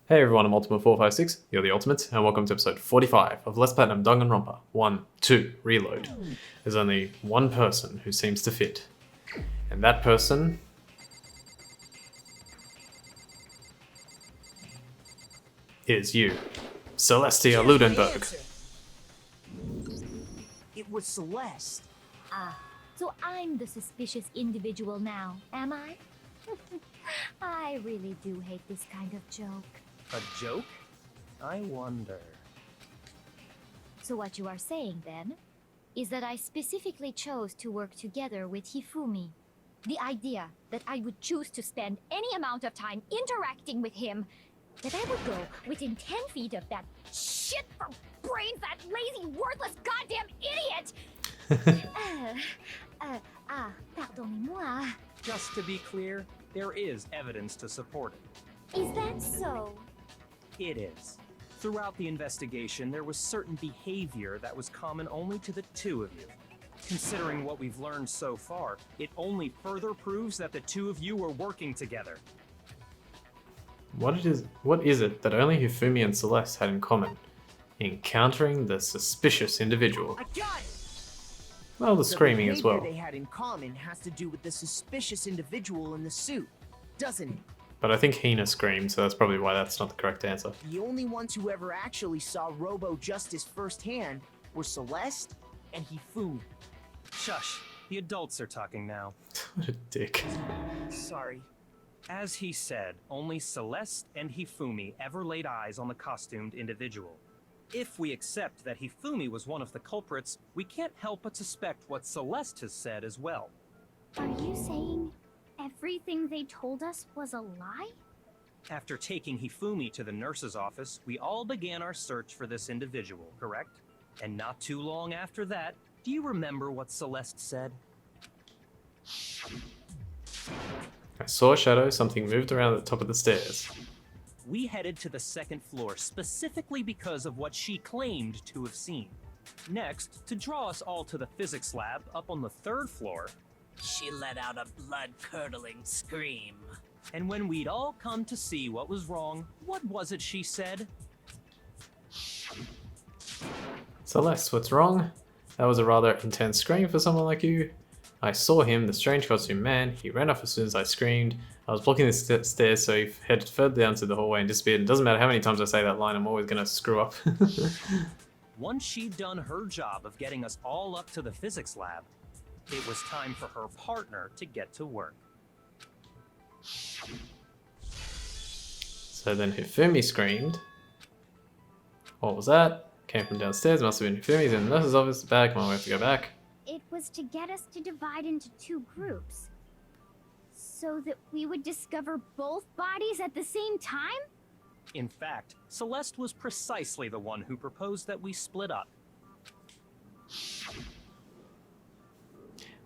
Hey everyone, I'm Ultimate456, you're the Ultimate, and welcome to episode 45 of Let's Platinum Danganronpa 1, 2, Reload. There's only one person who seems to fit, and that person is you, Celestia Ludenberg. It was Celeste. Ah, so I'm the suspicious individual now, am I? I really do hate this kind of joke. A joke? I wonder. So what you are saying then, is that I specifically chose to work together with Hifumi. The idea that I would choose to spend any amount of time interacting with him, that I would go within 10 feet of that shit for brains, that lazy, worthless, goddamn idiot! Pardonnez-moi. Just to be clear, there is evidence to support it. Is that so? It is. Throughout the investigation, there was certain behavior that was common only to the two of you. Considering what we've learned so far, it only further proves that the two of you were working together. What is it that only Hifumi and Celeste had in common? Encountering the suspicious individual. I got it! Well, the screaming as well. The behavior they had in common has to do with the suspicious individual in the suit, doesn't it? But I think Hina screamed, so that's probably why that's not the correct answer. The only ones who ever actually saw Robo-Justice firsthand were Celeste and Hifumi. Shush, the adults are talking now. What a dick. Sorry. As he said, only Celeste and Hifumi ever laid eyes on the costumed individual. If we accept that Hifumi was one of the culprits, we can't help but suspect what Celeste has said as well. Are you saying everything they told us was a lie? After taking Hifumi to the nurse's office, we all began our search for this individual, correct? And not too long after that, do you remember what Celeste said? I saw a shadow, something moved around at the top of the stairs. We headed to the second floor specifically because of what she claimed to have seen. Next, to draw us all to the physics lab up on the third floor, she let out a blood-curdling scream. And when we'd all come to see what was wrong, what was it she said? Celeste, what's wrong? That was a rather intense scream for someone like you. I saw him, the strange costume man. He ran off as soon as I screamed. I was blocking the stairs, so he headed further down to the hallway and disappeared. It doesn't matter how many times I say that line, I'm always going to screw up. Once she'd done her job of getting us all up to the physics lab, it was time for her partner to get to work. So then Hifumi screamed. What was that? Came from downstairs, must have been Hifumi's in the nurse's office. Back, come on, we have to go back. It was to get us to divide into two groups, so that we would discover both bodies at the same time? In fact, Celeste was precisely the one who proposed that we split up.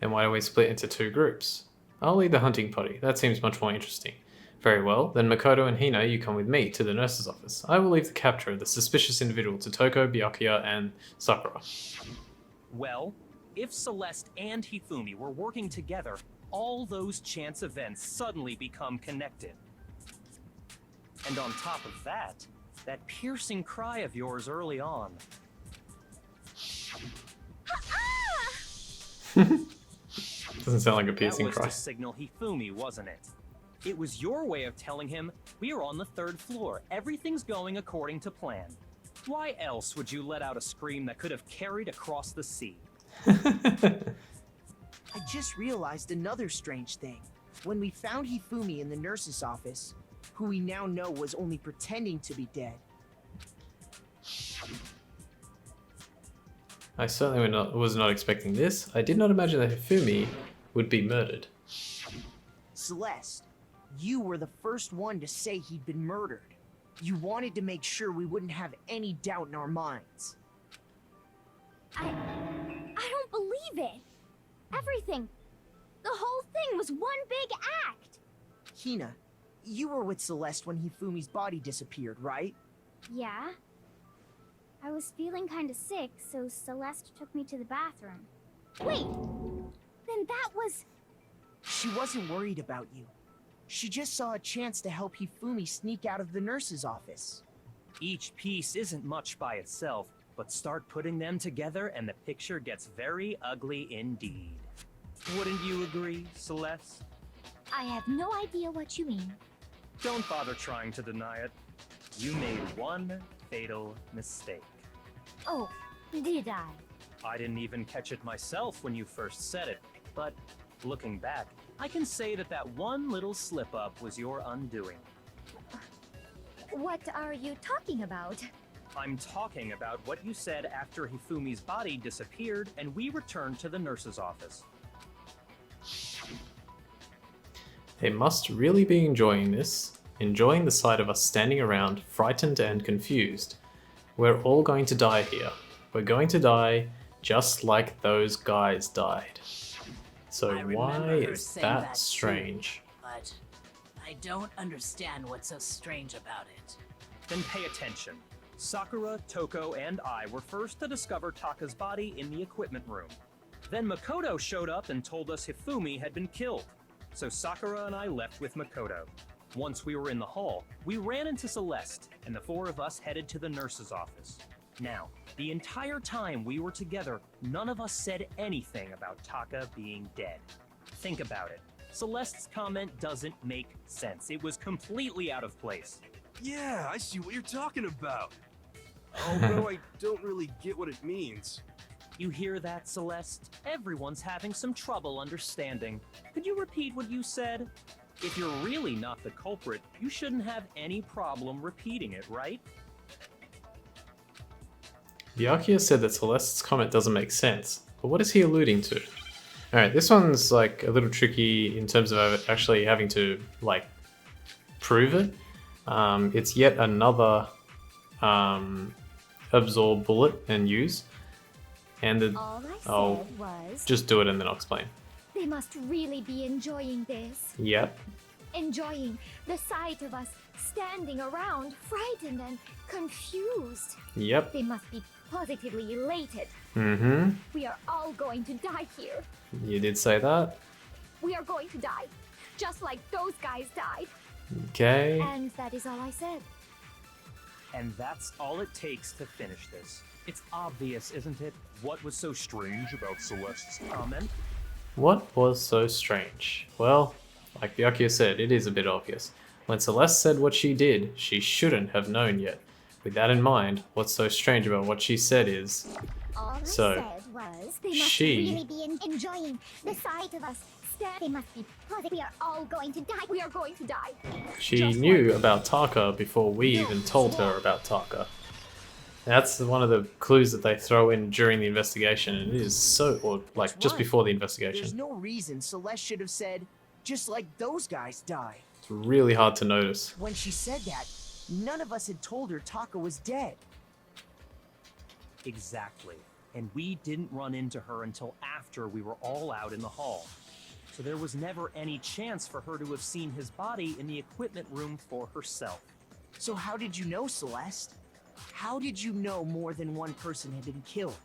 Then why don't we split into two groups? I'll lead the hunting party. That seems much more interesting. Very well, then Makoto and Hina, you come with me to the nurse's office. I will leave the capture of the suspicious individual to Toko, Byakuya, and Sakura. Well, if Celeste and Hifumi were working together, all those chance events suddenly become connected. And on top of that, that piercing cry of yours early on. Doesn't sound like a piercing that was cry. to signal Hifumi, wasn't it? It was your way of telling him, we are on the third floor, everything's going according to plan. Why else would you let out a scream that could have carried across the sea? I just realized another strange thing. When we found Hifumi in the nurse's office, who we now know was only pretending to be dead. I certainly was not expecting this. I did not imagine that Hifumi would be murdered. Celeste, you were the first one to say he'd been murdered. You wanted to make sure we wouldn't have any doubt in our minds. I don't believe it. Everything, the whole thing was one big act. Hina, you were with Celeste when Hifumi's body disappeared, right? Yeah. I was feeling kinda sick, so Celeste took me to the bathroom. Wait! Then that was... She wasn't worried about you. She just saw a chance to help Hifumi sneak out of the nurse's office. Each piece isn't much by itself, but start putting them together and the picture gets very ugly indeed. Wouldn't you agree, Celeste? I have no idea what you mean. Don't bother trying to deny it. You made one fatal mistake. Oh, did I? I didn't even catch it myself when you first said it, but looking back, I can say that that one little slip-up was your undoing. What are you talking about? I'm talking about what you said after Hifumi's body disappeared and we returned to the nurse's office. They must really be enjoying this, enjoying the sight of us standing around, frightened and confused. We're all going to die here. We're going to die just like those guys died. So I why remember her is saying that that too. strange? But I don't understand what's so strange about it. Then pay attention. Sakura, Toko, and I were first to discover Taka's body in the equipment room. Then Makoto showed up and told us Hifumi had been killed. So Sakura and I left with Makoto. Once we were in the hall, we ran into Celeste, and the four of us headed to the nurse's office. Now, the entire time we were together, none of us said anything about Taka being dead. Think about it. Celeste's comment doesn't make sense. It was completely out of place. Yeah, I see what you're talking about. Although I don't really get what it means. You hear that, Celeste? Everyone's having some trouble understanding. Could you repeat what you said? If you're really not the culprit, you shouldn't have any problem repeating it, right? Byakuya said that Celeste's comment doesn't make sense, but what is he alluding to? Alright, this one's like a little tricky in terms of actually having to like prove it. It's yet another absorb bullet and use. And the, All I said oh, was, just do it and then I'll explain. they must really be enjoying this. Yep. Enjoying the sight of us standing around, frightened and confused. Yep. They must be positively elated. Mm-hmm. We are all going to die here. You did say that. We are going to die, just like those guys died. Okay. And that is all I said. And that's all it takes to finish this. It's obvious, isn't it? What was so strange about Celeste's comment? What was so strange? Well, like Byakuya said, it is a bit obvious. When Celeste said what she did, she shouldn't have known yet. With that in mind, what's so strange about what she said is... All I So, said was, they must she- really be enjoying the sight of us. They must be positive. We are all going to die. We are going to die. She Just knew like- about Taka before we even told her about Taka. That's one of the clues that they throw in during the investigation, and it is so, or like That's just right. before the There's investigation. no reason Celeste should have said, just like those guys died. It's really hard to notice. When she said that, none of us had told her Taka was dead. Exactly. And we didn't run into her until after we were all out in the hall. So there was never any chance for her to have seen his body in the equipment room for herself. So how did you know, Celeste? How did you know more than one person had been killed?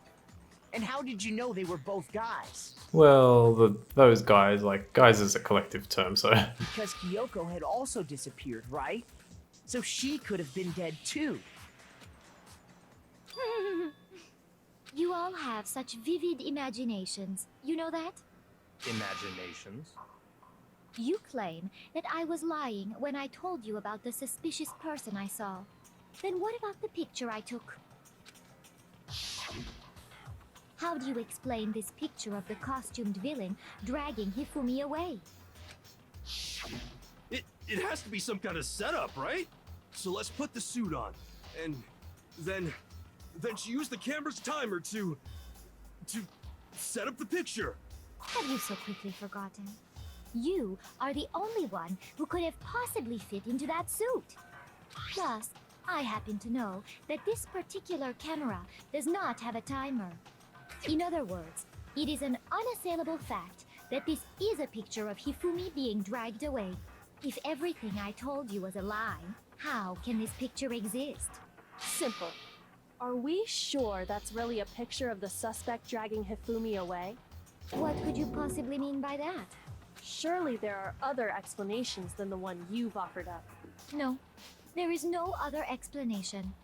And how did you know they were both guys? Well, those guys, like, guys is a collective term, so... Because Kyoko had also disappeared, right? So she could have been dead too. You all have such vivid imaginations. You know that? Imaginations. You claim that I was lying when I told you about the suspicious person I saw. Then what about the picture I took? How do you explain this picture of the costumed villain dragging Hifumi away? It has to be some kind of setup, right? So let's put the suit on, and then she used the camera's timer to set up the picture. Have you so quickly forgotten? You are the only one who could have possibly fit into that suit. Plus, I happen to know that this particular camera does not have a timer. In other words, it is an unassailable fact that this is a picture of Hifumi being dragged away. If everything I told you was a lie, how can this picture exist? Simple. Are we sure that's really a picture of the suspect dragging Hifumi away? What could you possibly mean by that? Surely there are other explanations than the one you've offered up. No, there is no other explanation.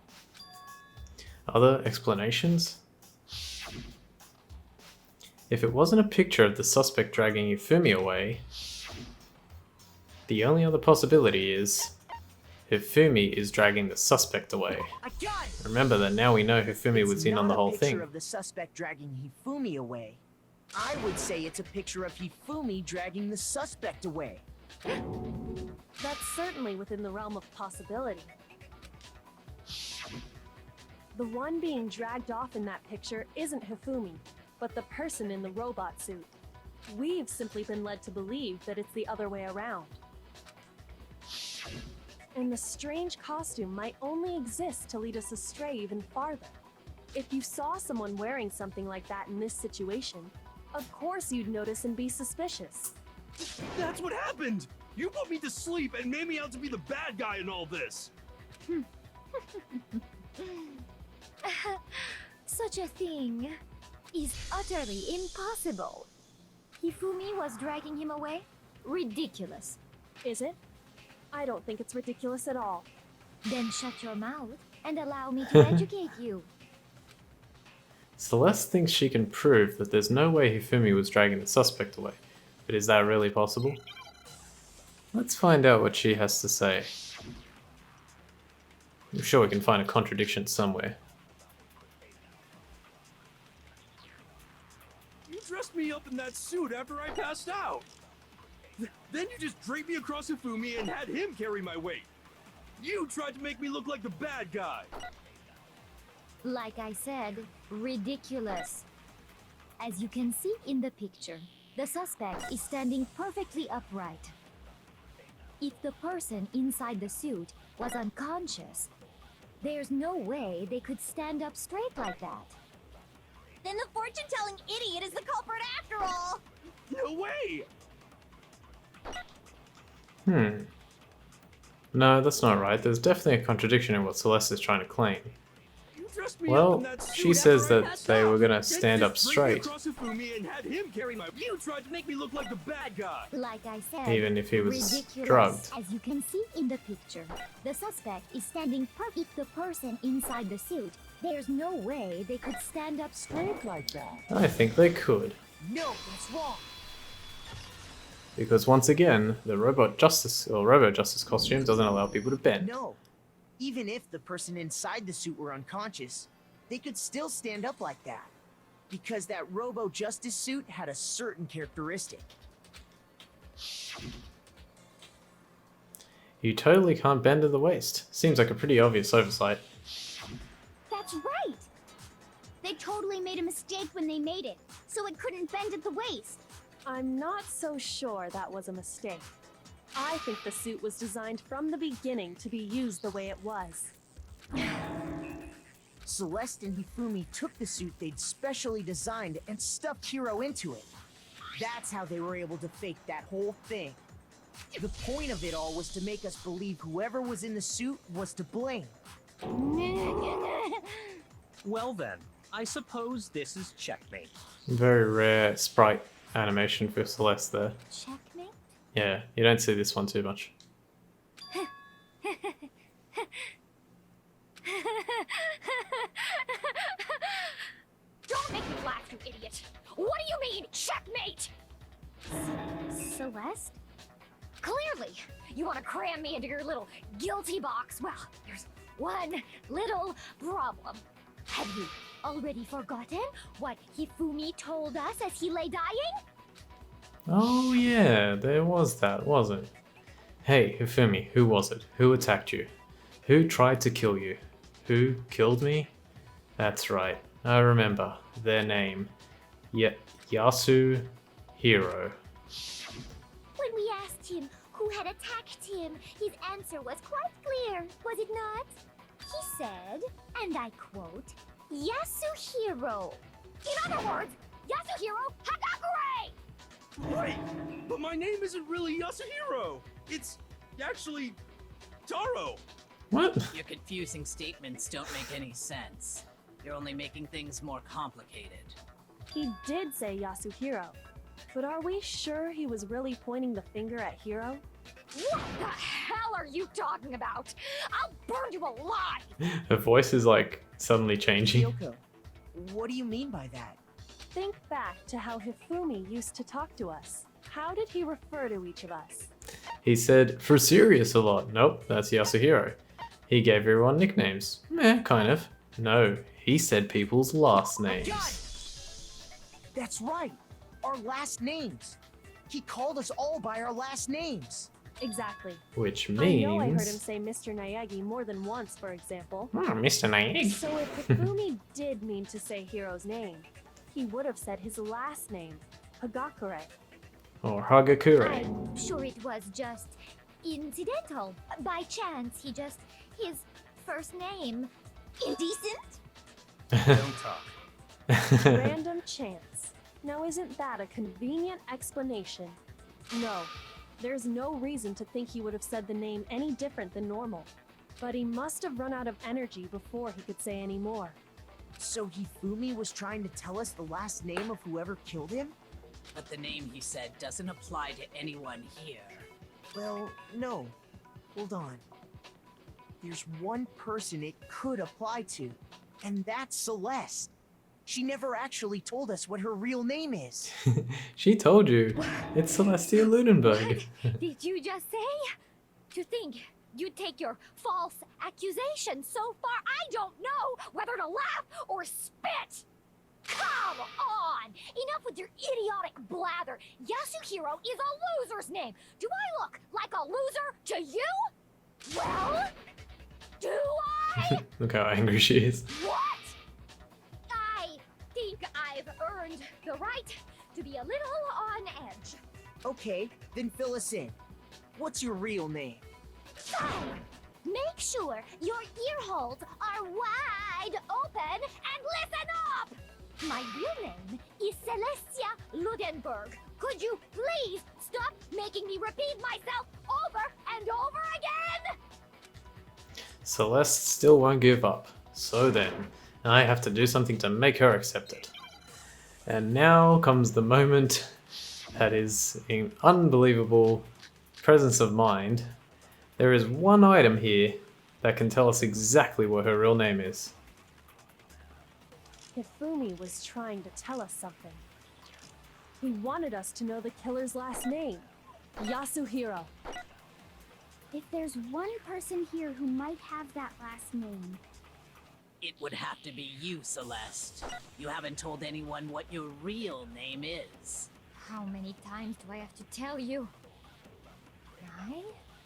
Other explanations? If it wasn't a picture of the suspect dragging Hifumi away, the only other possibility is Hifumi is dragging the suspect away. I got it! Remember that now we know Hifumi was in on the whole It's not a thing. picture of the suspect dragging Hifumi away. I would say it's a picture of Hifumi dragging the suspect away. That's certainly within the realm of possibility. The one being dragged off in that picture isn't Hifumi, but the person in the robot suit. We've simply been led to believe that it's the other way around. And the strange costume might only exist to lead us astray even farther. If you saw someone wearing something like that in this situation, of course you'd notice and be suspicious. That's what happened! You put me to sleep and made me out to be the bad guy in all this! Such a thing is utterly impossible. Hifumi was dragging him away? Ridiculous. Is it? I don't think it's ridiculous at all. Then shut your mouth and allow me to educate you. Celeste thinks she can prove that there's no way Hifumi was dragging the suspect away. But is that really possible? Let's find out what she has to say. I'm sure we can find a contradiction somewhere. You dressed me up in that suit after I passed out! Then you just draped me across Hifumi and had him carry my weight! You tried to make me look like the bad guy! Like I said, ridiculous. As you can see in the picture, the suspect is standing perfectly upright. If the person inside the suit was unconscious, there's no way they could stand up straight like that. Then the fortune-telling idiot is the culprit after all! No way! No, that's not right. There's definitely a contradiction in what Celeste is trying to claim. You dressed me up Well, in that suit she says after I that passed they out. were gonna Then stand you up just draped me straight, across Hifumi and had him carry my. You tried to make me look like the bad guy! Like I said, even if he was ridiculous. drugged. As you can see in the picture, the suspect is standing perfect. If the person inside the suit, there's no way they could stand up straight like that. I think they could. No, that's wrong. Because once again, the robot justice costume doesn't allow people to bend. No. Even if the person inside the suit were unconscious, they could still stand up like that. Because that robo-justice suit had a certain characteristic. You totally can't bend at the waist. Seems like a pretty obvious oversight. That's right! They totally made a mistake when they made it, so it couldn't bend at the waist. I'm not so sure that was a mistake. I think the suit was designed from the beginning to be used the way it was. Celeste and Hifumi took the suit they'd specially designed and stuffed Hiro into it. That's how they were able to fake that whole thing. The point of it all was to make us believe whoever was in the suit was to blame. Well then, I suppose this is checkmate. Very rare sprite animation for Celeste there. Checkmate? Yeah, you don't see this one too much. Don't make me laugh, you idiot! What do you mean, checkmate? Celeste? Clearly, you want to cram me into your little guilty box. Well, there's one little problem. Have you already forgotten what Hifumi told us as he lay dying? Oh yeah, there was that, wasn't it? Hey, Hifumi, who was it? Who attacked you? Who tried to kill you? Who killed me? That's right, I remember. Their name. Yasuhiro. When we asked him who had attacked him, his answer was quite clear, was it not? He said, and I quote, Yasuhiro. In other words, Yasuhiro Hagakure! Wait! But my name isn't really Yasuhiro! It's actually Taro! What? Your confusing statements don't make any sense. You're only making things more complicated. He did say Yasuhiro. But are we sure he was really pointing the finger at Hiro? What the hell are you talking about? I'll burn you alive! Her voice is like suddenly changing. Yoko, what do you mean by that? Think back to how Hifumi used to talk to us. How did he refer to each of us? He said for serious a lot. Nope, that's Yasuhiro. He gave everyone nicknames. Kind of. No, he said people's last names. That's right. Our last names. He called us all by our last names. Exactly. Which I means... know I heard him say Mr. Naegi more than once, for example. Mr. Naegi. So if Hifumi did mean to say Hiro's name, he would have said his last name, Hagakure. Or Hagakure. I'm sure it was just incidental. By chance, his first name. Indecent? Don't talk. Random chance. Now isn't that a convenient explanation? No, there's no reason to think he would have said the name any different than normal. But he must have run out of energy before he could say any more. So Hifumi was trying to tell us the last name of whoever killed him? But the name he said doesn't apply to anyone here. Well, no. Hold on. There's one person it could apply to, and that's Celeste. She never actually told us what her real name is. She told you. It's Celestia Ludenberg. Did you just say? To think you'd take your false accusation so far, I don't know whether to laugh or spit! Come on! Enough with your idiotic blather! Yasuhiro is a loser's name! Do I look like a loser to you? Well, do I? Look how angry she is. What? I think I've earned the right to be a little on edge. Okay, then fill us in. What's your real name? Fine. Make sure your ear holes are wide open and listen up! My real name is Celestia Ludenberg. Could you please stop making me repeat myself over and over again? Celeste still won't give up. So then, I have to do something to make her accept it. And now comes the moment that is in unbelievable presence of mind. There is one item here that can tell us exactly what her real name is. Hifumi was trying to tell us something. He wanted us to know the killer's last name, Yasuhiro. If there's one person here who might have that last name, It would have to be you, Celeste. You haven't told anyone what your real name is. how many times do I have to tell you? My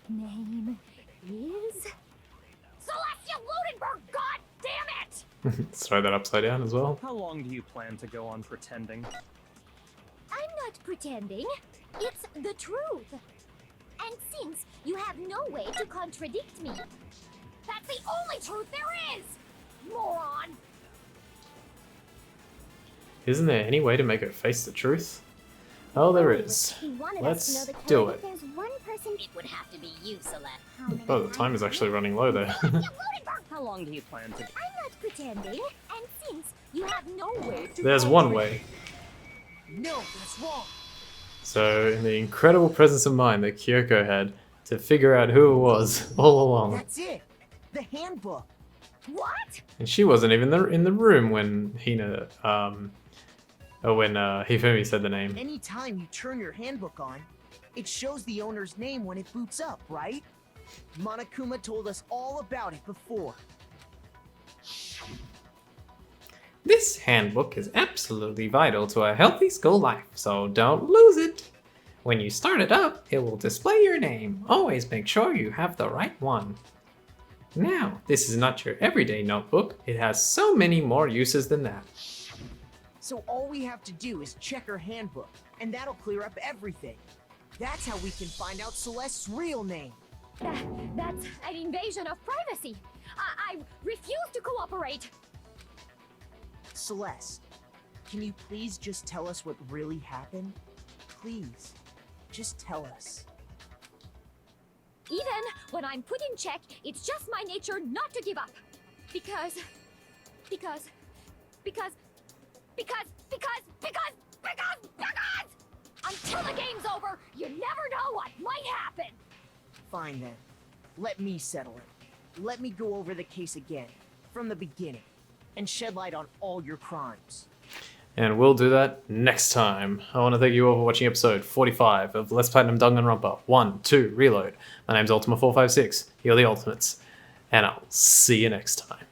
name is Celestia Ludenberg, god damn it! Let's throw that upside down as well. How long do you plan to go on pretending? I'm not pretending. It's the truth. And since you have no way to contradict me, That's the only truth there is! Moron! Isn't there any way to make her face the truth? Oh, there is. he wanted Let's us to know the do killer. it. If there's one person, It would have to be you, Celeste. how many Oh, the time is times actually running low there. How long do you plan to... I'm not pretending. And since you have no way to There's one way. No, that's wrong. So, in the incredible presence of mind that Kyoko had to figure out who it was all along. That's it. The handbook. What? And she wasn't even in the room when Hifumi said the name. Anytime you turn your handbook on, it shows the owner's name when it boots up, right? Monokuma told us all about it before. This handbook is absolutely vital to a healthy school life, so don't lose it. When you start it up, it will display your name. Always make sure you have the right one. Now, this is not your everyday notebook. It has so many more uses than that. So all we have to do is check her handbook, and that'll clear up everything. That's how we can find out Celeste's real name. That's an invasion of privacy. I refuse to cooperate. Celeste, can you please just tell us what really happened? Please, just tell us. Even when I'm put in check, it's just my nature not to give up. Because Until the game's over, you never know what might happen. Fine then. Let me settle it. Let me go over the case again, from the beginning, and shed light on all your crimes. And we'll do that next time. I want to thank you all for watching episode 45 of Let's Platinum Danganronpa 1, 2, Reload. My name's Ultima456. You're the Ultimates. And I'll see you next time.